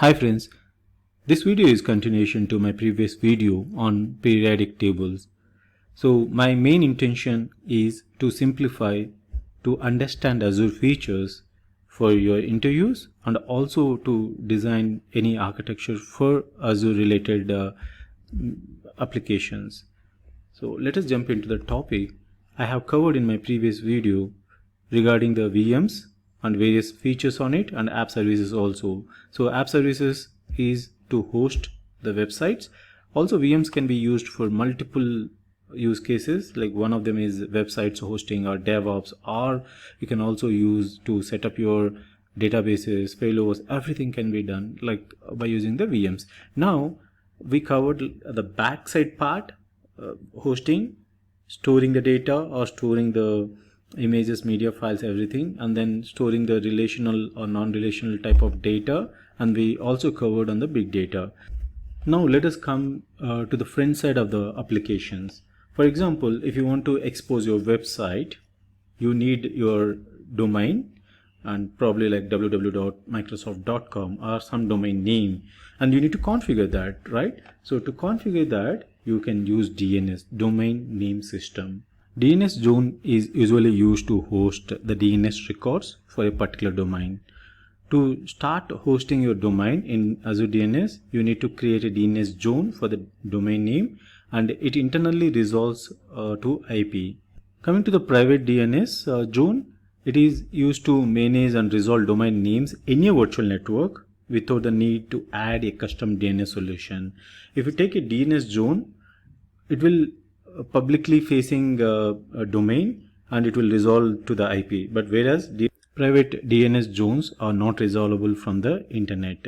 Hi friends, this video is continuation to my previous video on periodic tables. So my main intention is to simplify to understand Azure features for your interviews and also to design any architecture for Azure related applications. So let us jump into the topic. I have covered in my previous video regarding the VMs and various features on it and app services also. So app services is to host the websites. Also VMs can be used for multiple use cases, like one of them is websites hosting or DevOps, or you can also use to set up your databases, failovers, everything can be done like by using the VMs. Now we covered the backside part, hosting, storing the data or storing the images, media files, everything, and then storing the relational or non-relational type of data, and we also covered on the big data. Now let us come to the front side of the applications. For example, if you want to expose your website, you need your domain and probably like www.microsoft.com or some domain name, and you need to configure that, right? So to configure that, you can use DNS, domain name system. DNS zone is usually used to host the DNS records for a particular domain. To start hosting your domain in Azure DNS, you need to create a DNS zone for the domain name, and it internally resolves to IP. Coming to the private DNS zone, it is used to manage and resolve domain names in a virtual network without the need to add a custom DNS solution. If you take a DNS zone, it will publicly facing a domain and it will resolve to the IP, but whereas the private DNS zones are not resolvable from the internet.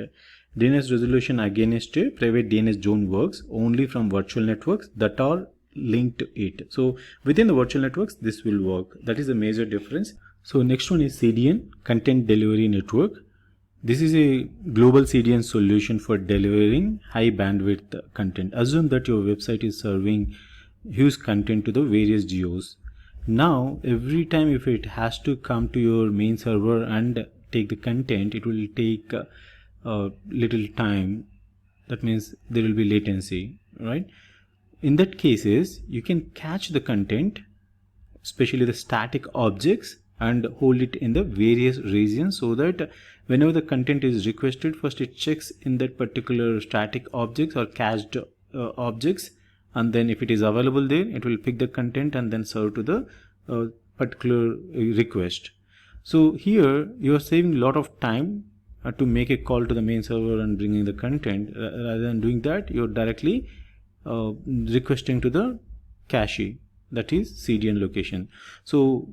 DNS resolution against a private DNS zone works only from virtual networks that are linked to it. So within the virtual networks this will work. That is a major difference. So next one is CDN, Content Delivery Network. This is a global CDN solution for delivering high bandwidth content. Assume that your website is serving huge content to the various geos. Now every time if it has to come to your main server and take the content, it will take little time. That means there will be latency, right? In that cases, you can catch the content, especially the static objects, and hold it in the various regions so that whenever the content is requested, first it checks in that particular static objects or cached objects, and then if it is available there, it will pick the content and then serve to the particular request. So here you are saving a lot of time to make a call to the main server and bringing the content. Rather than doing that, you're directly requesting to the cache, that is CDN location. So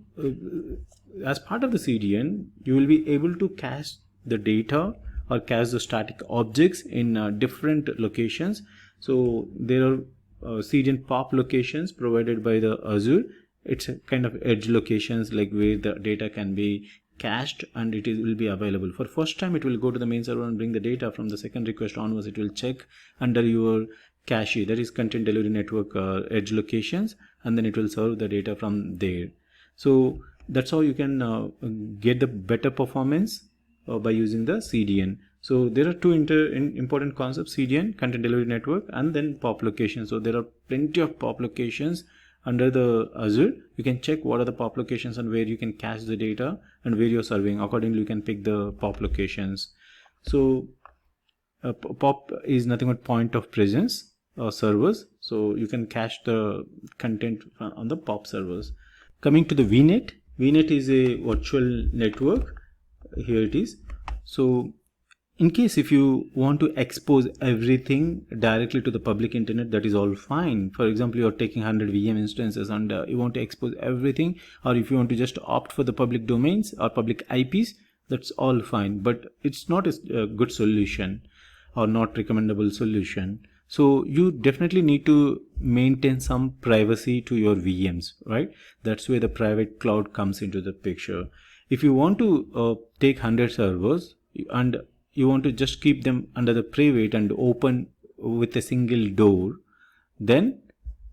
as part of the CDN, you will be able to cache the data or cache the static objects in different locations. So there are CDN POP locations provided by the Azure. It's a kind of edge locations, like where the data can be cached and it will be available. For first time it will go to the main server and bring the data. From the second request onwards, it will check under your cache, that is Content Delivery Network edge locations, and then it will serve the data from there. So that's how you can get the better performance by using the CDN. So there are two important concepts: CDN, Content Delivery Network, and then POP location. So there are plenty of POP locations under the Azure. You can check what are the POP locations and where you can cache the data and where you're serving. Accordingly, you can pick the POP locations. So POP is nothing but point of presence servers. So you can cache the content on the POP servers. Coming to the VNet. VNet is a virtual network. Here it is. So in case if you want to expose everything directly to the public internet, that is all fine. For example, you are taking 100 VM instances and you want to expose everything, or if you want to just opt for the public domains or public IPs, that's all fine. But it's not a good solution or not recommendable solution. So you definitely need to maintain some privacy to your VMs, right? That's where the private cloud comes into the picture. If you want to take 100 servers and you want to just keep them under the private and open with a single door, then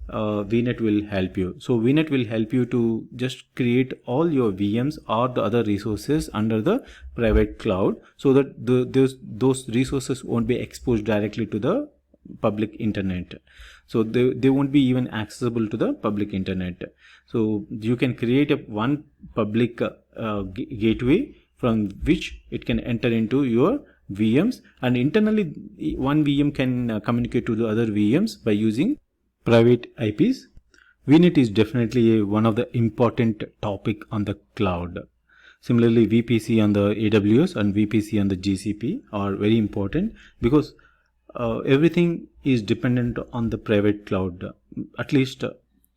VNet will help you. So VNet will help you to just create all your VMs or the other resources under the private cloud, so that those resources won't be exposed directly to the public internet. So they won't be even accessible to the public internet. So you can create one public gateway from which it can enter into your VMs, and internally one VM can communicate to the other VMs by using private IPs. VNet is definitely one of the important topic on the cloud. Similarly, VPC on the AWS and VPC on the GCP are very important, because everything is dependent on the private cloud. At least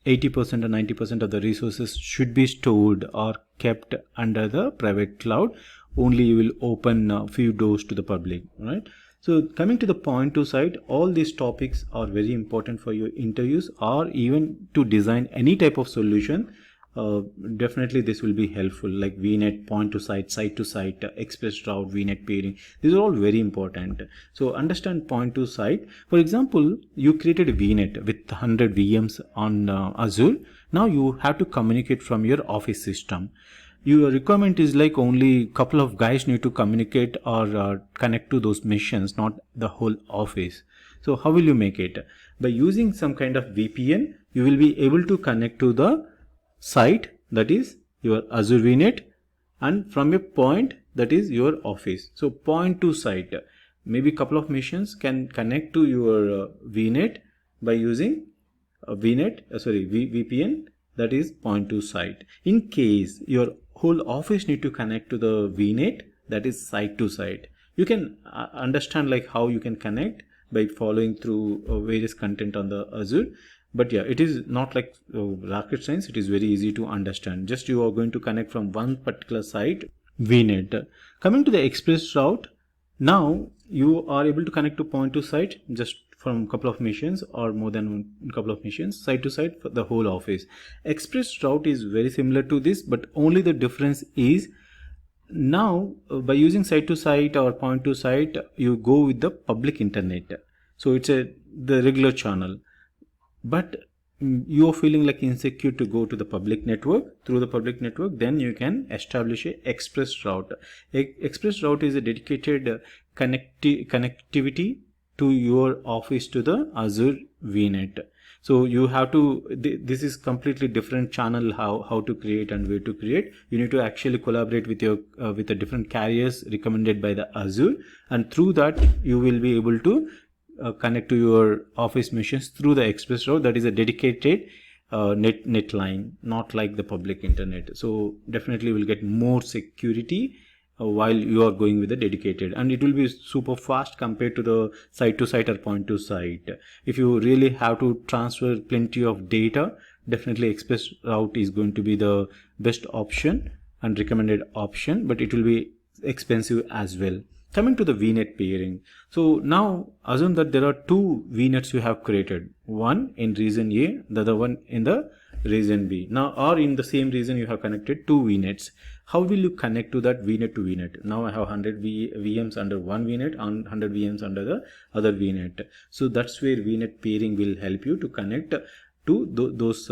80% or 90% of the resources should be stored or kept under the private cloud. Only you will open a few doors to the public, right? So coming to the point to site, all these topics are very important for your interviews or even to design any type of solution. Definitely this will be helpful, like VNet, point to site, site to site, express route, VNet peering. These are all very important. So understand point to site. For example, you created a VNet with 100 VMs on Azure. Now you have to communicate from your office system. Your requirement is like only couple of guys need to communicate or connect to those machines, not the whole office. So how will you make it? By using some kind of VPN, you will be able to connect to the site, that is your Azure VNet, and from a point, that is your office. So point to site, maybe couple of machines can connect to your VNet by using VPN, that is point to site. In case your whole office need to connect to the VNet, that is site to site, you can understand like how you can connect by following through various content on the Azure. But yeah, it is not like rocket science. It is very easy to understand. Just you are going to connect from one particular site, VNet. Coming to the express route, now you are able to connect to point to site just from a couple of machines or more than a couple of machines, site to site for the whole office. Express route is very similar to this, but only the difference is now by using site to site or point to site, you go with the public internet. So it's the regular channel. But you are feeling like insecure to go to the public network. Through the public network, then you can establish a express route. Express route is a dedicated connectivity to your office to the Azure VNet. So you have to, this is completely different channel, how to create and where to create. You need to actually collaborate with your with the different carriers recommended by the Azure, and through that you will be able to connect to your office machines through the express route. That is a dedicated net line, not like the public internet. So definitely will get more security while you are going with the dedicated, and it will be super fast compared to the site to site or point to site. If you really have to transfer plenty of data, definitely express route is going to be the best option and recommended option, but it will be expensive as well. Coming to the VNet peering. So now assume that there are two VNets you have created, one in region A, the other one in the region B. Now, or in the same region you have connected two VNets. How will you connect to that VNet to VNet? Now I have 100 VMs under one VNet and 100 VMs under the other VNet. So that's where VNet peering will help you to connect to those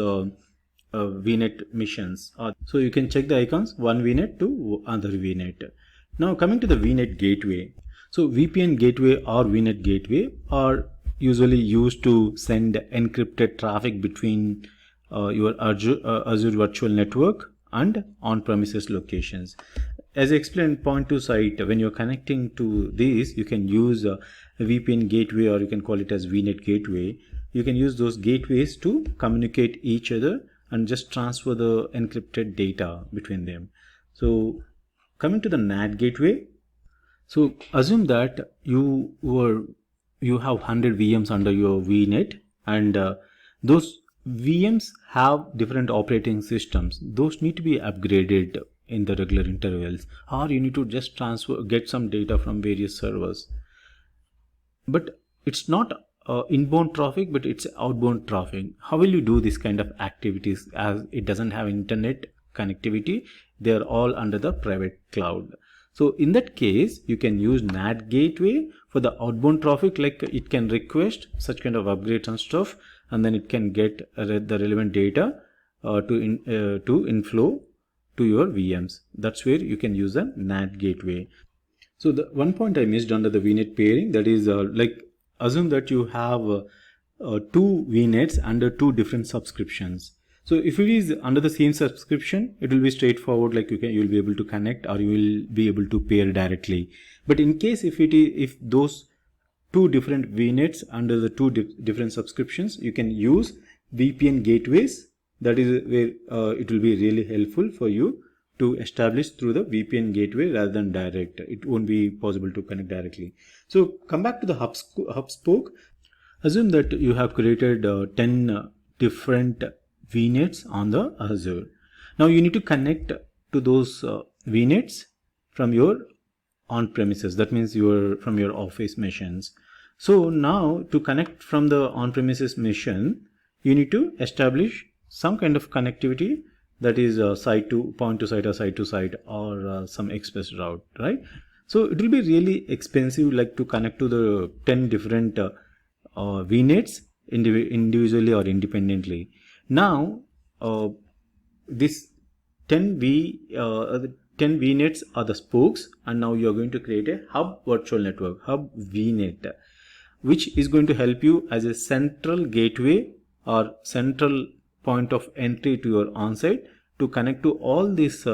VNet missions. So you can check the icons, one VNet to other VNet. Now coming to the VNet gateway. So VPN gateway or VNet gateway are usually used to send encrypted traffic between your Azure virtual network and on-premises locations. As I explained, point to site, when you're connecting to these, you can use a VPN gateway, or you can call it as VNet gateway. You can use those gateways to communicate each other and just transfer the encrypted data between them. So coming to the NAT gateway, so assume that you have 100 VMs under your VNet, and those VMs have different operating systems. Those need to be upgraded in the regular intervals, or you need to just get some data from various servers. But it's not inbound traffic, but it's outbound traffic. How will you do this kind of activities, as it doesn't have internet connectivity? They are all under the private cloud. So in that case, you can use NAT gateway for the outbound traffic, like it can request such kind of upgrades and stuff, and then it can get the relevant data to inflow to your VMs. That's where you can use a NAT gateway. So the one point I missed under the VNet pairing, that is like assume that you have two VNets under two different subscriptions. So if it is under the same subscription, it will be straightforward, like you'll be able to connect or you will be able to pair directly. But in case if those two different VNets under the two different subscriptions, you can use VPN gateways. That is where it will be really helpful for you to establish through the VPN gateway rather than direct. It won't be possible to connect directly. So come back to the hub spoke. Assume that you have created 10 different VNets on the Azure. Now you need to connect to those VNets from your on-premises. That means from your office machines. So now to connect from the on-premises machine, you need to establish some kind of connectivity, that is site to point to site or site to site, or some express route, right? So it will be really expensive, like to connect to the 10 different VNets individually or independently. Now this 10 VNets are the spokes, and now you are going to create a hub virtual network, hub VNet, which is going to help you as a central gateway or central point of entry to your onsite to connect to all this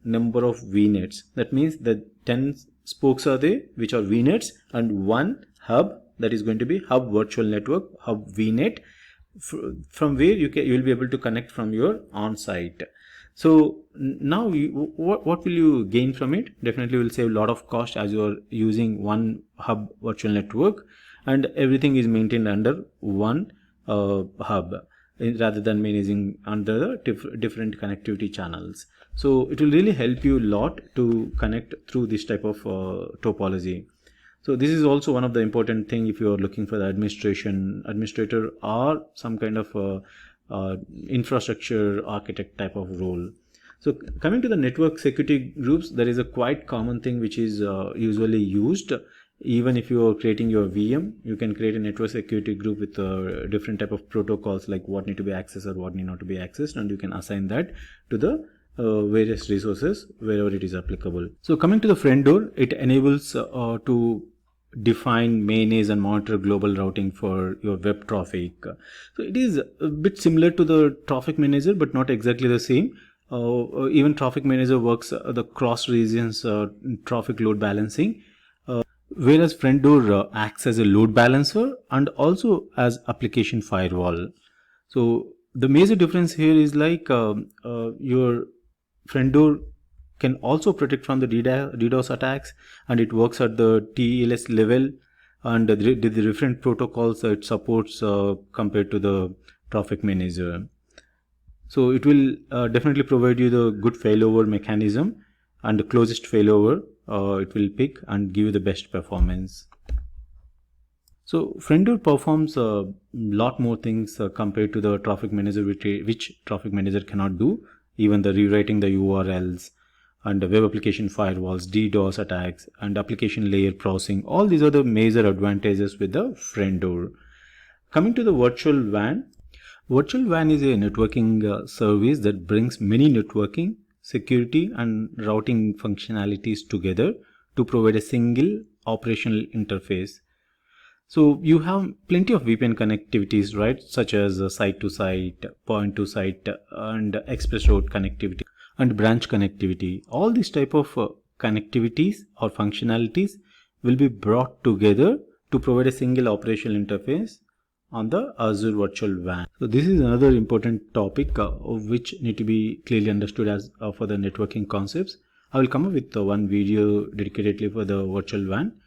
number of VNets. That means that 10 spokes are there, which are VNets, and one hub, that is going to be hub virtual network, hub VNet, from where you will be able to connect from your onsite. So now what will you gain from it? Definitely will save a lot of cost, as you are using one hub virtual network and everything is maintained under one hub, rather than managing under the different connectivity channels. So it will really help you a lot to connect through this type of topology. So this is also one of the important thing if you are looking for the administrator or some kind of infrastructure architect type of role. So coming to the network security groups, there is a quite common thing which is usually used. Even if you are creating your VM, you can create a network security group with different type of protocols, like what need to be accessed or what need not to be accessed, and you can assign that to the various resources wherever it is applicable. So coming to the front door, it enables to define, manage and monitor global routing for your web traffic. So it is a bit similar to the traffic manager, but not exactly the same. Even traffic manager works the cross regions traffic load balancing, whereas front door acts as a load balancer and also as application firewall. So the major difference here is like your front door can also protect from the DDoS attacks, and it works at the TLS level, and the different protocols it supports compared to the traffic manager. So it will definitely provide you the good failover mechanism, and the closest failover it will pick and give you the best performance. So front door performs a lot more things compared to the traffic manager, which traffic manager cannot do. Even the rewriting the URLs and the web application firewalls, DDoS attacks and application layer processing, all these are the major advantages with the front door. Coming to the virtual WAN. Virtual WAN is a networking service that brings many networking, security and routing functionalities together to provide a single operational interface. So you have plenty of VPN connectivities, right? Such as site to site, point to site and express route connectivity and branch connectivity. All these type of connectivities or functionalities will be brought together to provide a single operational interface on the Azure Virtual WAN. So this is another important topic of which need to be clearly understood as for the networking concepts. I will come up with one video dedicatedly for the virtual WAN.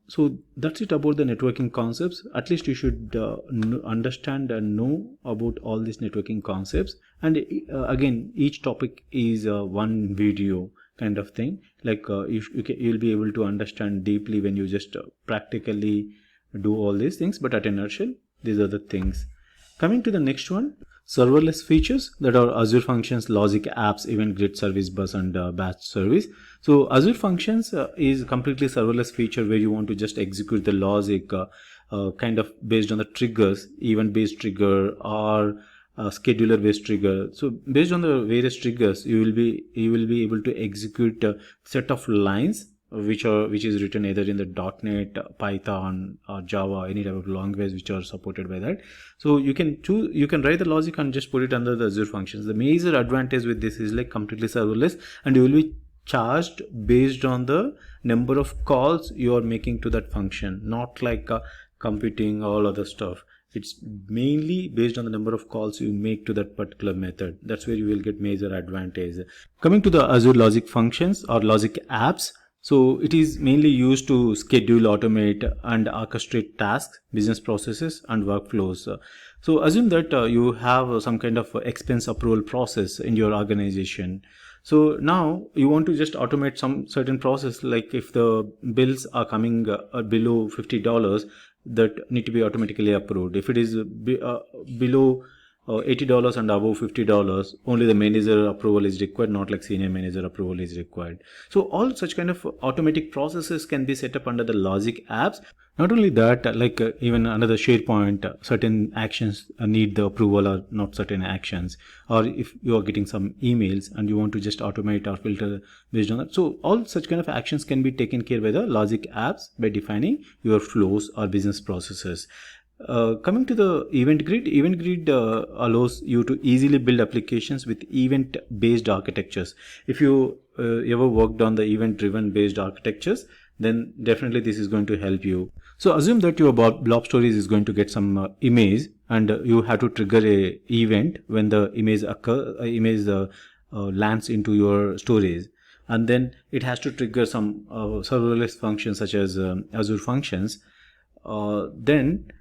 So that's it about the networking concepts. At least you should understand and know about all these networking concepts. And again, each topic is one video kind of thing. Like you'll be able to understand deeply when you just practically do all these things. But at a nutshell, these are the things. Coming to the next one, serverless features that are Azure Functions, Logic Apps, Event Grid, Service Bus, and Batch Service. So Azure Functions is completely serverless feature where you want to just execute the logic kind of based on the triggers, event-based trigger or scheduler-based trigger. So based on the various triggers, you will be able to execute a set of lines which is written either in the .NET, Python, or Java, any type of language which are supported by that. So you can write the logic and just put it under the Azure Functions. The major advantage with this is like completely serverless, and you will be charged based on the number of calls you are making to that function, not like computing all other stuff. It's mainly based on the number of calls you make to that particular method. That's where you will get major advantage. Coming to the Azure Logic Functions or Logic Apps, so it is mainly used to schedule, automate, and orchestrate tasks, business processes, and workflows. So assume that you have some kind of expense approval process in your organization. So now you want to just automate some certain process, like if the bills are coming below $50, that need to be automatically approved. If it is below $80 and above $50, only the manager approval is required, not like senior manager approval is required. So all such kind of automatic processes can be set up under the Logic Apps. Not only that, like even another SharePoint, certain actions need the approval or not certain actions, or if you are getting some emails and you want to just automate or filter based on that. So all such kind of actions can be taken care by the Logic Apps by defining your flows or business processes. Coming to the Event Grid allows you to easily build applications with event-based architectures. If you ever worked on the event-driven based architectures, then definitely this is going to help you. So assume that your blob stories is going to get some image, and you have to trigger a event when the image lands into your storage, and then it has to trigger some serverless functions such as Azure Functions. Then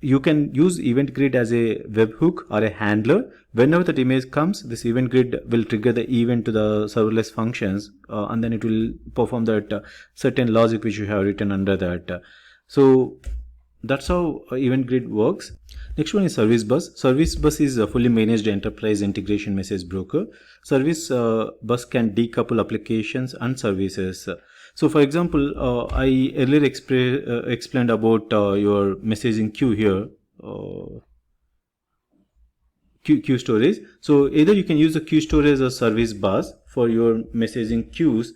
you can use Event Grid as a webhook or a handler. Whenever that image comes, this Event Grid will trigger the event to the serverless functions, and then it will perform that certain logic which you have written under that. So that's how Event Grid works. Next one is Service Bus. Service Bus is a fully managed enterprise integration message broker. Service Bus can decouple applications and services. So for example, I earlier explained about your messaging queue here, queue storage. So either you can use the queue storage or service bus for your messaging queues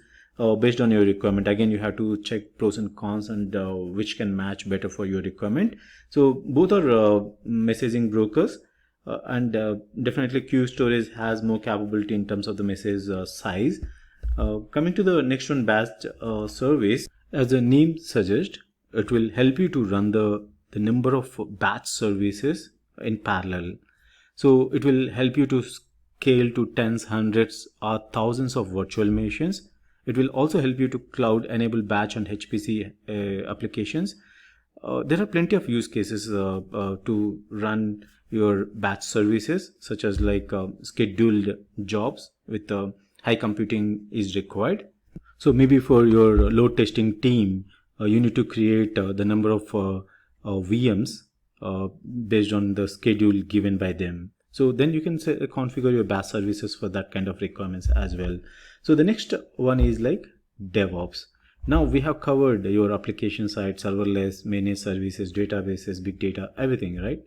based on your requirement. Again, you have to check pros and cons and which can match better for your requirement. So both are messaging brokers, and definitely queue storage has more capability in terms of the message size. Coming to the next one, batch service, as the name suggests, it will help you to run the number of batch services in parallel. So it will help you to scale to tens, hundreds, or thousands of virtual machines. It will also help you to cloud enable batch and HPC applications. There are plenty of use cases to run your batch services, such as like scheduled jobs with high computing is required. So maybe for your load testing team, you need to create the number of VMs based on the schedule given by them. So then you can configure your batch services for that kind of requirements as well. So the next one is like DevOps. Now we have covered your application side, serverless, managed services, databases, big data, everything, right?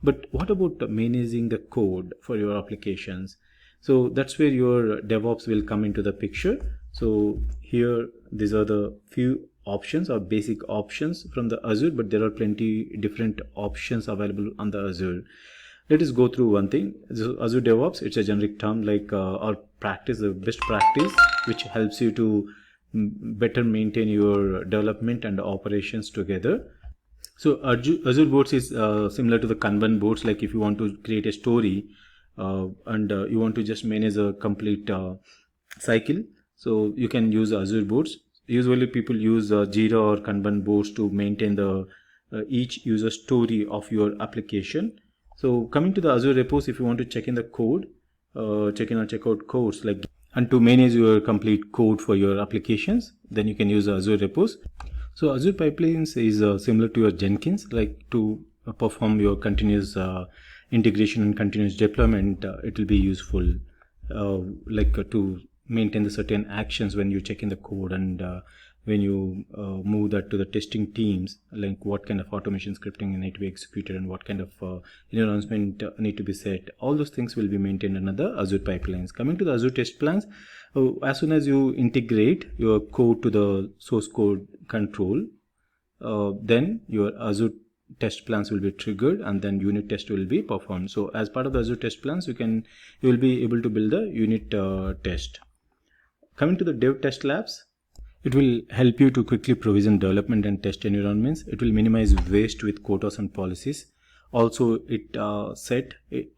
But what about managing the code for your applications? So that's where your DevOps will come into the picture. So here, these are the few options or basic options from the Azure, but there are plenty different options available on the Azure. Let us go through one thing. So Azure DevOps, it's a generic term like our practice, the best practice, which helps you to better maintain your development and operations together. So Azure boards is similar to the Kanban boards. Like if you want to create a story and you want to just manage a complete cycle, so you can use Azure boards. Usually people use Jira or Kanban boards to maintain the each user story of your application. So coming to the Azure repos, if you want to check in the code, check in and check out codes, like, and to manage your complete code for your applications, then you can use Azure repos. So Azure Pipelines is similar to your Jenkins, like to perform your continuous integration and continuous deployment, it will be useful to maintain the certain actions when you check in the code, and when you move that to the testing teams, like what kind of automation scripting need to be executed and what kind of enhancement need to be set. All those things will be maintained under the Azure pipelines. Coming to the Azure test plans, as soon as you integrate your code to the source code control, then your Azure test plans will be triggered, and then unit test will be performed. So as part of the Azure test plans, you will be able to build the unit test. Coming to the dev test labs, it will help you to quickly provision development and test environments. It will minimize waste with quotas and policies. Also, it set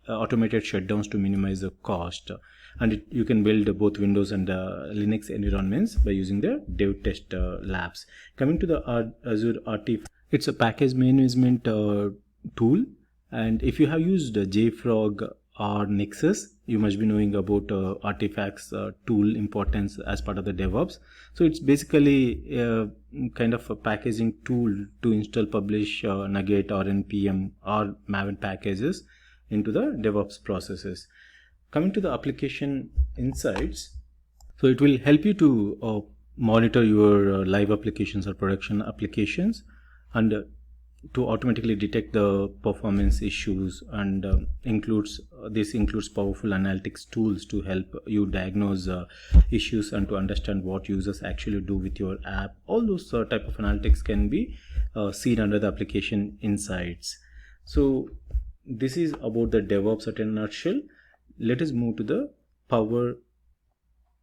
automated shutdowns to minimize the cost, and you can build both Windows and Linux environments by using the dev test labs. Coming to the Azure RT, it's a package management tool, and if you have used JFrog or Nexus, you must be knowing about artifacts tool importance as part of the DevOps. So it's basically kind of a packaging tool to install, publish NuGet or NPM or Maven packages into the DevOps processes. Coming to the application insights, so it will help you to monitor your live applications or production applications, and to automatically detect the performance issues, and this includes powerful analytics tools to help you diagnose issues and to understand what users actually do with your app. All those type of analytics can be seen under the application insights. So this is about the DevOps in a nutshell. Let us move to the Power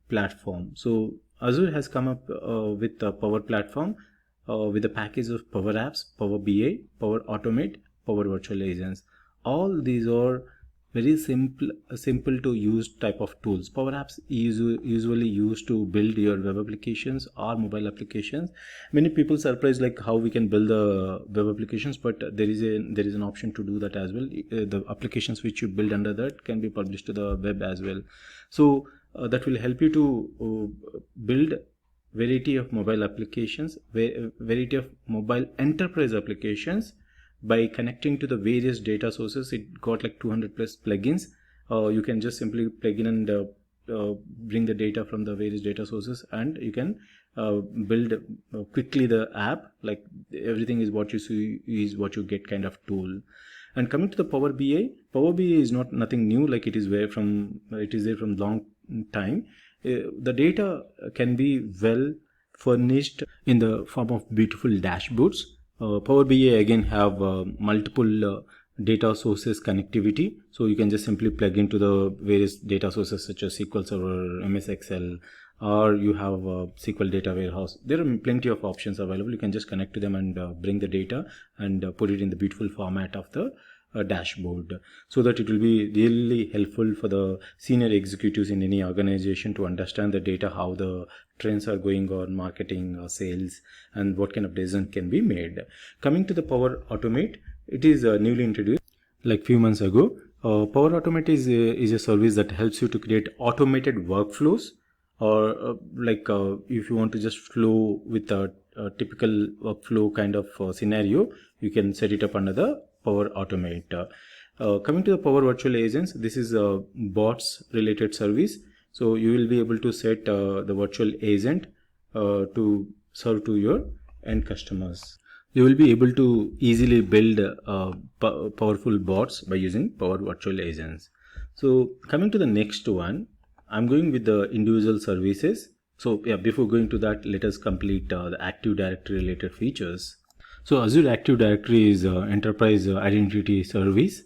Platform. So Azure has come up with the Power Platform with a package of Power Apps, Power BI, Power Automate, Power Virtual Agents. All these are very simple to use type of tools. Power Apps is usually used to build your web applications or mobile applications. Many people surprised like how we can build the web applications, but there is an option to do that as well. The applications which you build under that can be published to the web as well. So that will help you to build variety of mobile applications, variety of mobile enterprise applications by connecting to the various data sources. It got like 200 plus plugins. You can just simply plug in and bring the data from the various data sources, and you can build quickly the app. Like everything is what you see is what you get kind of tool. And coming to the Power BI, Power BI is nothing new. Like it is there from long time. The data can be well furnished in the form of beautiful dashboards. Power BI again have multiple data sources connectivity, so you can just simply plug into the various data sources such as SQL Server, MS Excel, or you have SQL Data Warehouse. There are plenty of options available. You can just connect to them and bring the data and put it in the beautiful format of the dashboard, so that it will be really helpful for the senior executives in any organization to understand the data, how the trends are going on, marketing or sales, and what kind of decision can be made. Coming to the Power Automate, it is newly introduced like few months ago. Power Automate is a service that helps you to create automated workflows, or if you want to just flow with a typical workflow kind of scenario, you can set it up under the Power Automate. Coming to the Power Virtual Agents, this is a bots related service. So you will be able to set the virtual agent to serve to your end customers. You will be able to easily build powerful bots by using Power Virtual Agents. So coming to the next one, I'm going with the individual services. So yeah, before going to that, let us complete the Active Directory related features. So Azure Active Directory is an enterprise identity service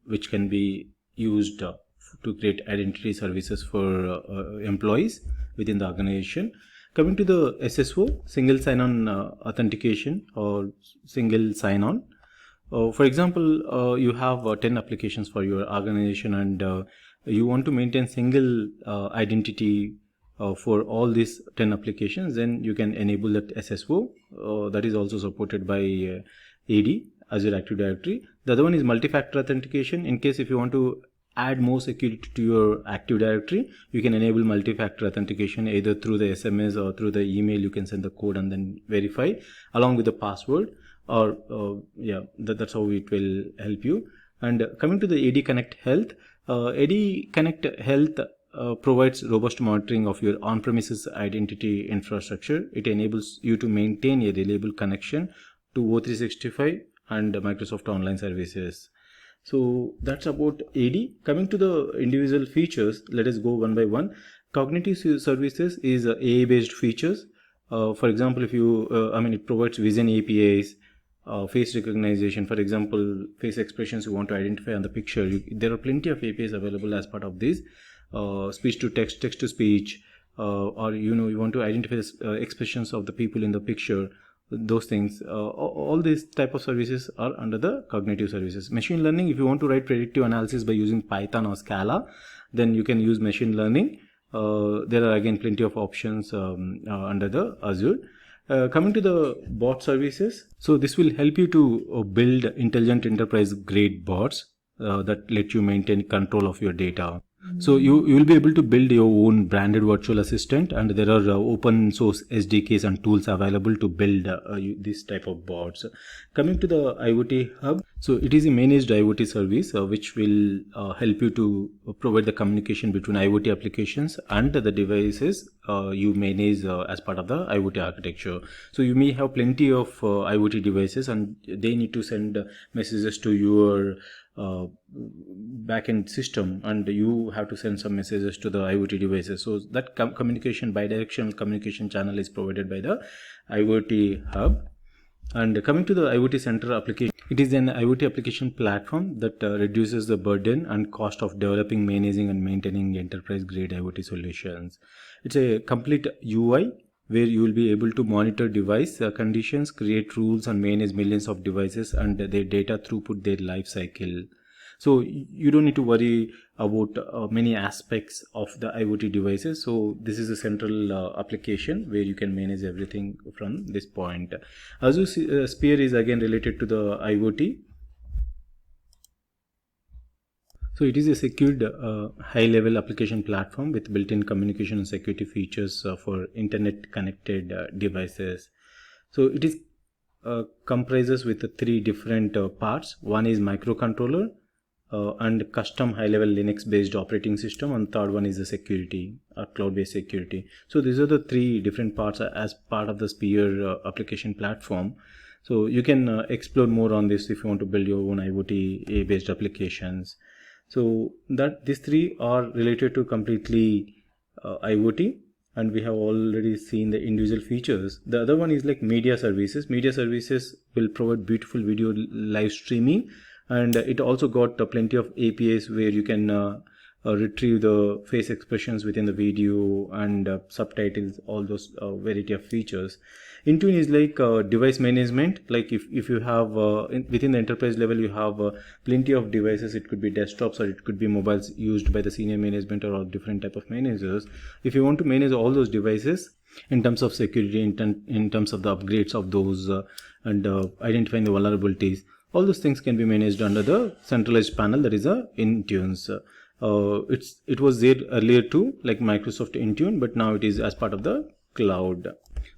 which can be used to create identity services for employees within the organization. Coming to the SSO, single sign-on authentication or single sign-on. For example, you have 10 applications for your organization, and you want to maintain single identity for all these 10 applications, then you can enable that SSO. That is also supported by AD, Azure Active Directory. The other one is multi-factor authentication. In case if you want to add more security to your Active Directory, you can enable multi-factor authentication either through the SMS or through the email. You can send the code and then verify along with the password, or that's how it will help you. And coming to the AD Connect Health, AD Connect Health provides robust monitoring of your on-premises identity infrastructure. It enables you to maintain a reliable connection to O365 and Microsoft Online Services. So that's about AD. Coming to the individual features, let us go one by one. Cognitive services is AI based features. For example, if you it provides vision APIs, face recognition. For example, face expressions you want to identify on the picture, there are plenty of APIs available as part of this. Speech to text, text to speech, or you want to identify the expressions of the people in the picture. Those things, all these type of services are under the cognitive services. Machine learning, if you want to write predictive analysis by using Python or Scala, then you can use machine learning. There are again plenty of options under the Azure. Coming to the bot services, so this will help you to build intelligent enterprise grade bots that let you maintain control of your data. So you will be able to build your own branded virtual assistant, and there are open source SDKs and tools available to build this type of bots. Coming to the IoT Hub, so it is a managed IoT service which will help you to provide the communication between IoT applications and the devices you manage as part of the IoT architecture. So you may have plenty of IoT devices, and they need to send messages to your backend system, and you have to send some messages to the IoT devices. So that communication, bidirectional communication channel is provided by the IoT Hub. And coming to the IoT Center application, it is an IoT application platform that reduces the burden and cost of developing, managing and maintaining enterprise grade IoT solutions. It's a complete UI where you will be able to monitor device conditions, create rules and manage millions of devices and their data throughput, their life cycle. So you don't need to worry about many aspects of the IoT devices. So this is a central application where you can manage everything from this point. Azure Sphere is again related to the IoT. So it is a secured high-level application platform with built-in communication and security features for internet-connected devices. So it is comprises with three different parts. One is microcontroller and custom high-level Linux-based operating system, and third one is the security, cloud-based security. So these are the three different parts as part of the Sphere application platform. So you can explore more on this if you want to build your own IoT-based applications. So that these three are related to completely IoT, and we have already seen the individual features. The other one is like media services. Media services will provide beautiful video live streaming, and it also got plenty of APIs where you can retrieve the face expressions within the video and subtitles, all those variety of features. Intune is like device management. Like if you have within the enterprise level, you have plenty of devices. It could be desktops or it could be mobiles used by the senior management or different type of managers. If you want to manage all those devices in terms of security, in terms of the upgrades of those and identifying the vulnerabilities, all those things can be managed under the centralized panel, that is Intune's. It was there earlier too, like Microsoft Intune, but now it is as part of the cloud.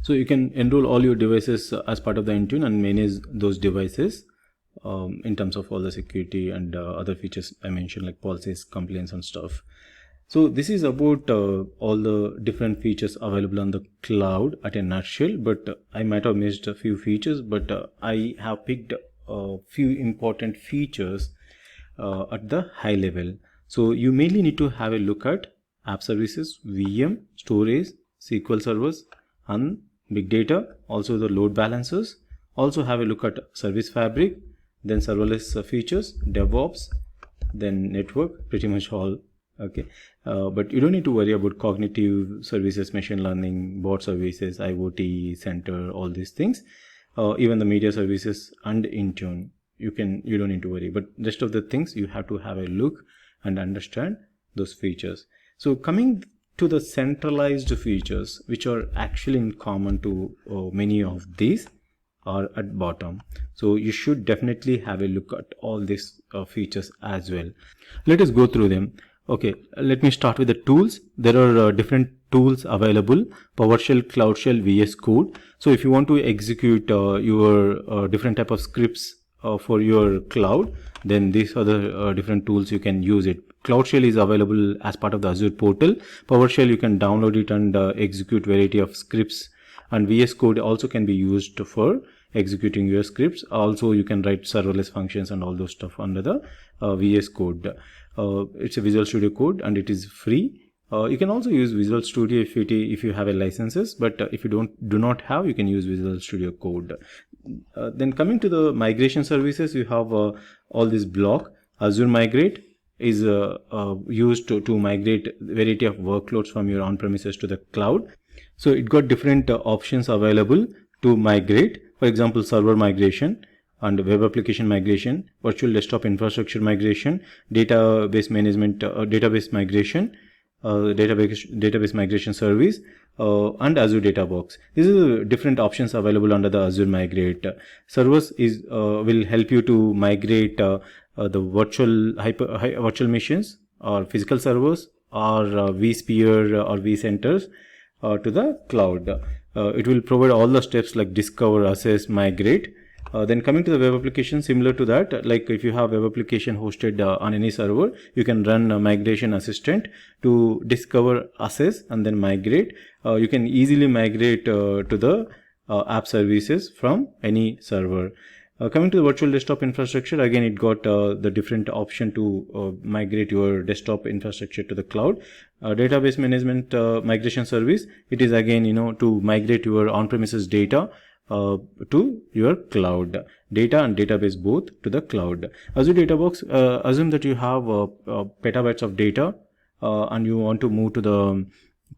So you can enroll all your devices as part of the Intune and manage those devices in terms of all the security and other features I mentioned, like policies, compliance and stuff. So this is about all the different features available on the cloud at a nutshell, but I might have missed a few features, but I have picked a few important features at the high level. So you mainly need to have a look at app services, VM, storage, SQL servers and big data, also the load balancers. Also have a look at service fabric, then serverless features, DevOps, then network, pretty much all. Okay, but you don't need to worry about cognitive services, machine learning, bot services, IoT center, all these things. Even the media services and Intune, you don't need to worry, but rest of the things you have to have a look and understand those features. So coming to the centralized features, which are actually in common to many of these, are at bottom. So you should definitely have a look at all these features as well. Let us go through them. Okay, let me start with the tools. There are different tools available: PowerShell, CloudShell, VS Code. So if you want to execute your different type of scripts for your cloud, then these are the different tools you can use it. Cloud Shell is available as part of the Azure portal. PowerShell, you can download it and execute variety of scripts, and VS Code also can be used for executing your scripts. Also, you can write serverless functions and all those stuff under the VS Code. It's a Visual Studio Code and it is free. You can also use Visual Studio if you have a licenses, but if you do not have, you can use Visual Studio Code. Then coming to the migration services, you have all this block. Azure Migrate is used to migrate variety of workloads from your on-premises to the cloud. So it got different options available to migrate. For example, server migration and web application migration, virtual desktop infrastructure migration, database management, database migration, database migration service, and Azure Data Box. These are the different options available under the Azure Migrate. Servers is will help you to migrate the virtual machines or physical servers or vSphere or vCenters to the cloud. It will provide all the steps like discover, assess, migrate. Then coming to the web application, similar to that, like if you have web application hosted on any server, you can run a migration assistant to discover, assess, and then migrate. You can easily migrate to the app services from any server. Coming to the virtual desktop infrastructure, again it got the different option to migrate your desktop infrastructure to the cloud. Database management migration service, it is again to migrate your on-premises data to your cloud, data and database both to the cloud. Azure Data Box, assume that you have petabytes of data and you want to move to the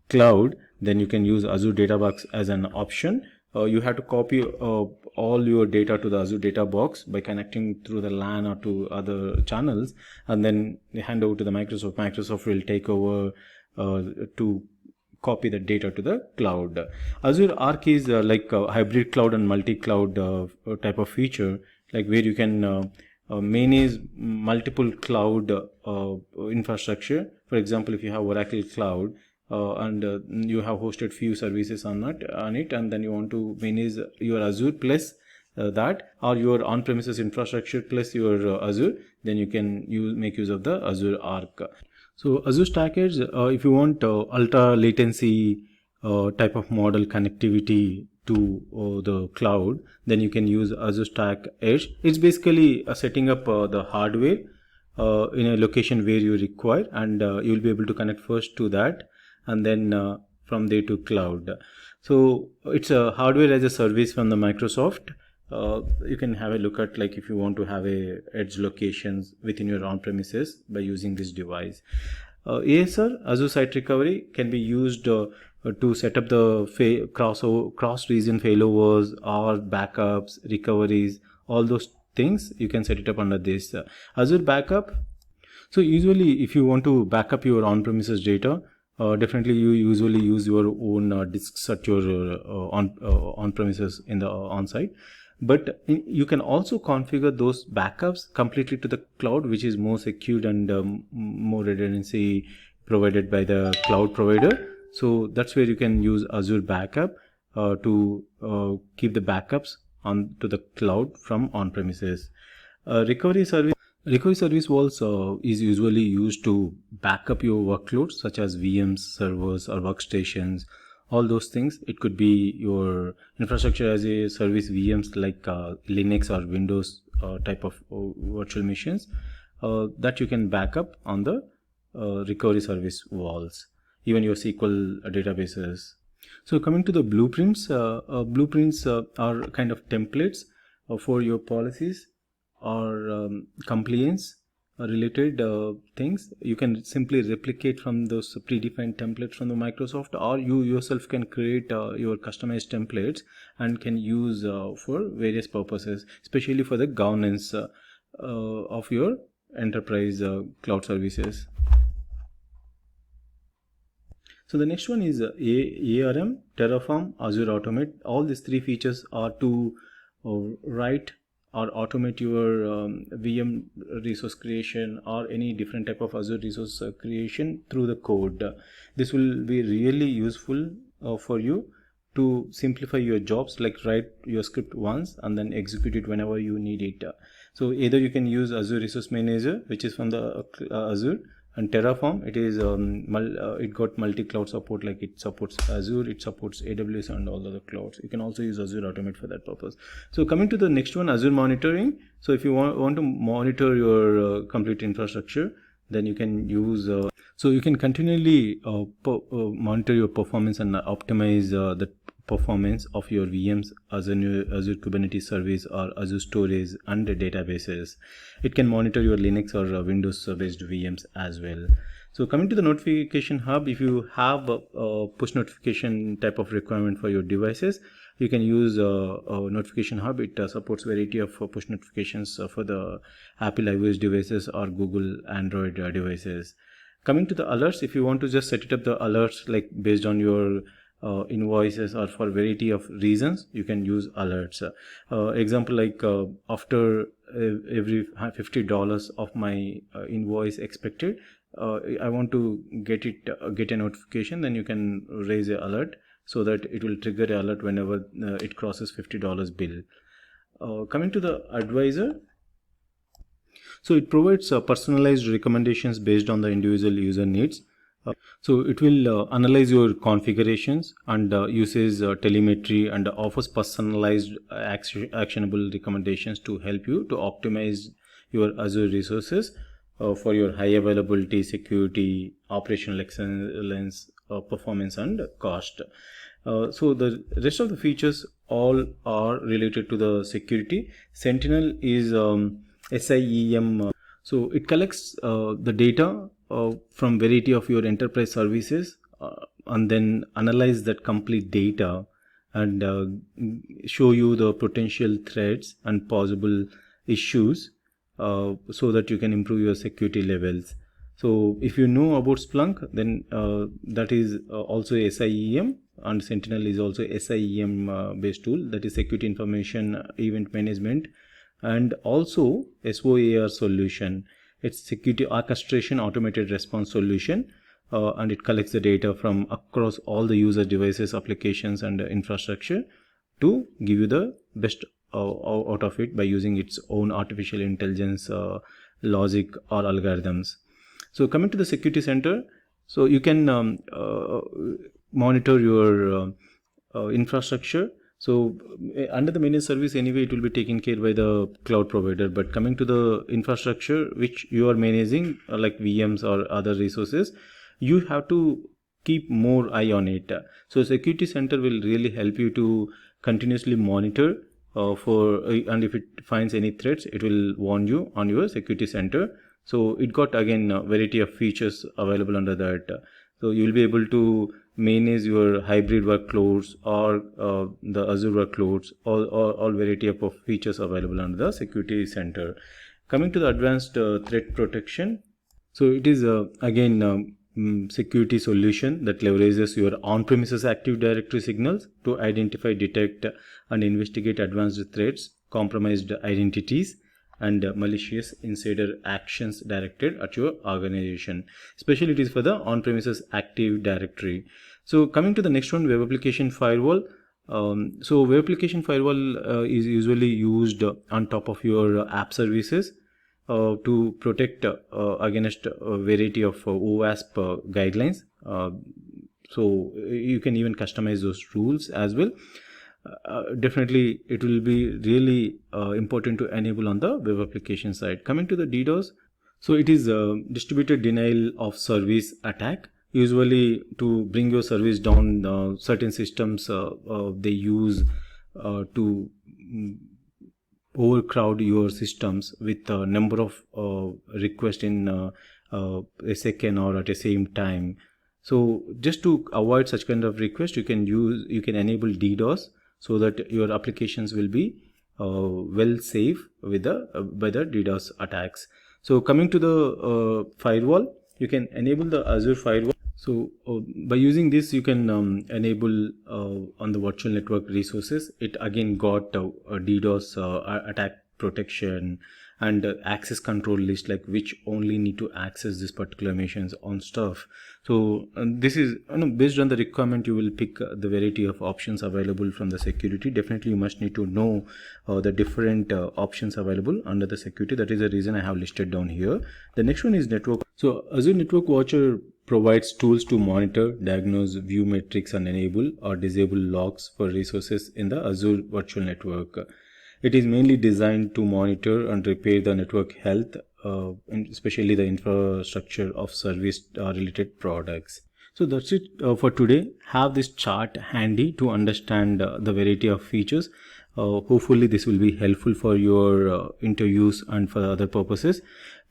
cloud, then you can use Azure Data Box as an option. You have to copy all your data to the Azure Data Box by connecting through the LAN or to other channels, and then hand over to the Microsoft. Microsoft will take over to copy the data to the cloud. Azure Arc is like a hybrid cloud and multi-cloud type of feature, like where you can manage multiple cloud infrastructure. For example, if you have Oracle Cloud and you have hosted few services on it, and then you want to manage your Azure plus that, or your on-premises infrastructure plus your Azure, then you can make use of the Azure Arc. So Azure Stack Edge, if you want ultra latency type of model connectivity to the cloud, then you can use Azure Stack Edge. It's basically setting up the hardware in a location where you require, and you'll be able to connect first to that, and then from there to cloud. So it's a hardware as a service from the Microsoft. You can have a look at, like, if you want to have a edge locations within your on-premises by using this device. ASR, Azure Site Recovery, can be used to set up the cross-region failovers or backups, recoveries, all those things. You can set it up under this. Azure Backup. So usually if you want to back up your on-premises data, definitely you usually use your own disks at your on-premises in the on-site. But you can also configure those backups completely to the cloud, which is more secure and more redundancy provided by the cloud provider. So that's where you can use Azure Backup to keep the backups to the cloud from on-premises. Recovery service walls is usually used to back up your workloads such as VMs, servers, or workstations. All those things. It could be your infrastructure as a service VMs like Linux or Windows type of virtual machines that you can back up on the recovery service walls, even your SQL databases. So coming to the blueprints, blueprints are kind of templates for your policies or compliance related things. You can simply replicate from those predefined templates from the Microsoft, or you yourself can create your customized templates and can use for various purposes, especially for the governance of your enterprise cloud services. So the next one is ARM, Terraform, Azure Automate. All these three features are to write or automate your VM resource creation or any different type of Azure resource creation through the code. This will be really useful for you to simplify your jobs, like write your script once and then execute it whenever you need it. So either you can use Azure Resource Manager, which is from the Azure, and Terraform. It is it got multi-cloud support, like it supports Azure, it supports AWS and all the other clouds. You can also use Azure Automate for that purpose. So coming to the next one, Azure Monitoring. So if you want to monitor your complete infrastructure, then you can use so you can continually monitor your performance and optimize the performance of your VMs, Azure Kubernetes Service or Azure Storage and databases. It can monitor your Linux or Windows based VMs as well. So coming to the notification hub, if you have a push notification type of requirement for your devices, you can use a notification hub. It supports variety of push notifications for the Apple iOS devices or Google Android devices. Coming to the alerts, if you want to just set it up the alerts like based on your invoices or for variety of reasons, you can use alerts. Example, like after every $50 of my invoice expected, I want to get a notification, then you can raise an alert so that it will trigger an alert whenever it crosses $50 bill. Coming to the advisor, so it provides personalized recommendations based on the individual user needs. So it will analyze your configurations and uses telemetry and offers personalized actionable recommendations to help you to optimize your Azure resources for your high availability, security, operational excellence, performance and cost. So the rest of the features all are related to the security. Sentinel is SIEM. So it collects the data from variety of your enterprise services and then analyze that complete data and show you the potential threats and possible issues so that you can improve your security levels. So if you know about Splunk, then that is also SIEM, and Sentinel is also SIEM based tool, that is Security Information Event Management, and also SOAR solution. It's Security Orchestration Automated Response Solution, and it collects the data from across all the user devices, applications and infrastructure to give you the best out of it by using its own artificial intelligence logic or algorithms. So coming to the security center, so you can monitor your infrastructure. So under the managed service, anyway, it will be taken care by the cloud provider. But coming to the infrastructure which you are managing, like VMs or other resources, you have to keep more eye on it. So security center will really help you to continuously monitor and if it finds any threats, it will warn you on your security center. So it got again a variety of features available under that. So you will be able to manage your hybrid workloads or the Azure workloads, all variety of features available under the security center. Coming to the advanced threat protection, so it is again security solution that leverages your on-premises Active Directory signals to identify, detect and investigate advanced threats, compromised identities and malicious insider actions directed at your organization. Especially it is for the on-premises Active Directory. So coming to the next one, web application firewall. So web application firewall is usually used on top of your app services to protect against a variety of OWASP guidelines. So you can even customize those rules as well. Definitely it will be really important to enable on the web application side. Coming to the DDoS, so it is a distributed denial of service attack. Usually to bring your service down, certain systems they use to overcrowd your systems with a number of requests in a second or at the same time. So just to avoid such kind of request, you can enable DDoS so that your applications will be well safe with by the DDoS attacks. So coming to the firewall, you can enable the Azure firewall. So by using this, you can enable on the virtual network resources. It again got a DDoS attack protection, and access control list, like which only need to access this particular machines on stuff. So this is based on the requirement, you will pick the variety of options available from the security. Definitely you must need to know the different options available under the security. That is the reason I have listed down here. The next one is network. So Azure Network Watcher provides tools to monitor, diagnose, view metrics, and enable or disable logs for resources in the Azure Virtual Network. It is mainly designed to monitor and repair the network health, especially the infrastructure of service related products. So that's it for today. Have this chart handy to understand the variety of features. Hopefully this will be helpful for your interviews and for other purposes.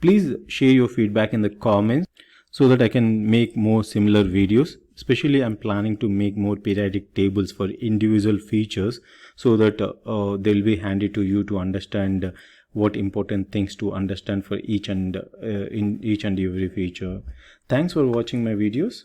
Please share your feedback in the comments so that I can make more similar videos. Especially I'm planning to make more periodic tables for individual features so that they'll be handy to you to understand what important things to understand for each and in each and every feature. Thanks for watching my videos.